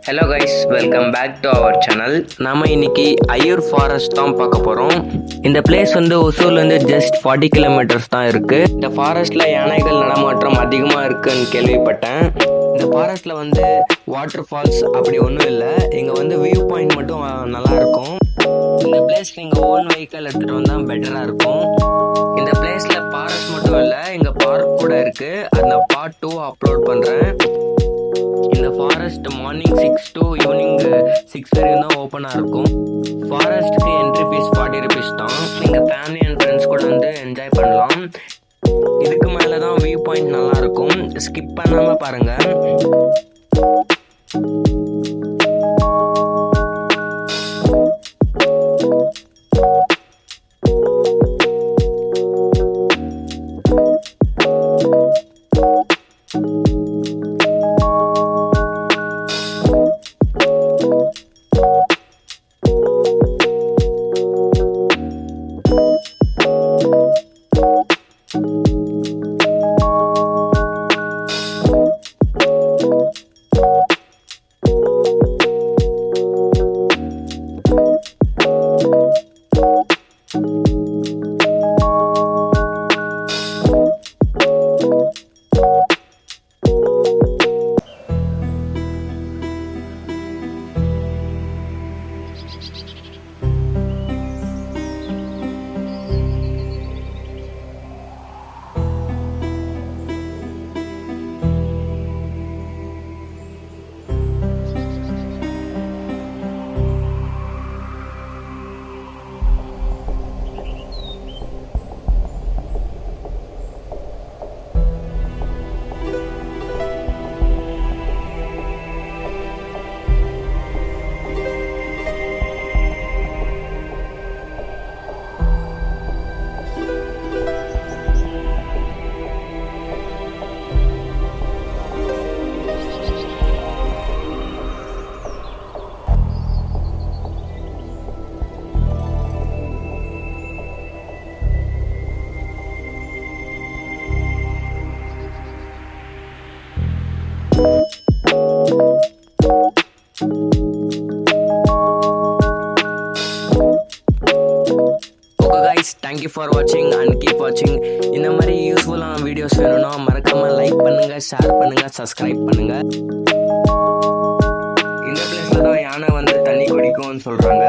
Hello guys, welcome back to our channel. நம்ம இன்னைக்கு Aiyur forest தான் பார்க்க போகிறோம். இந்த பிளேஸ் வந்து ஒசூர்லேருந்து ஜஸ்ட் 40 கிலோமீட்டர்ஸ் தான் இருக்குது. இந்த ஃபாரஸ்ட்டில் யானைகள் நடமாட்டம் அதிகமாக இருக்குன்னு கேள்விப்பட்டேன். இந்த ஃபாரஸ்ட்டில் வந்து வாட்டர் ஃபால்ஸ் அப்படி ஒன்றும் இல்லை. இங்கே வந்து வியூ பாயிண்ட் மட்டும் நல்லாயிருக்கும். இந்த பிளேஸ் நீங்கள் ஓன் வெஹிக்கிள் எடுத்துகிட்டு வந்தால் பெட்டராக இருக்கும். இந்த பிளேஸில் ஃபாரஸ்ட் மட்டும் இல்லை, இங்கே பார்க் கூட இருக்குது. அந்த பார்ட் 2 அப்லோட் பண்ணுறேன். இந்த ஃபாரஸ்ட் மார்னிங் 6 to ஈவினிங் 6 வரைக்கும் தான் ஓப்பனாக இருக்கும். ஃபாரஸ்ட்டுக்கு என்ட்ரி ஃபீஸ் 40 rupees தான். நீங்கள் ஃபேமிலி அண்ட் ஃப்ரெண்ட்ஸ் கூட வந்து என்ஜாய் பண்ணலாம். இதுக்கு மேலே தான் வியூ பாயிண்ட் நல்லாயிருக்கும். ஸ்கிப் பண்ணாமல் பாருங்கள். தேங்க்யூ ஃபார் வாட்சிங் அண்ட் கீப் வாட்சிங். இந்த மாதிரி யூஸ்ஃபுல்லான வீடியோஸ் வேணும்னா மறக்காமல் லைக் பண்ணுங்கள், ஷேர் பண்ணுங்கள், சப்ஸ்கிரைப் பண்ணுங்கள். இந்த பிளேஸில் தான் யானை வந்து தண்ணி குடிக்கும்னு சொல்கிறாங்க.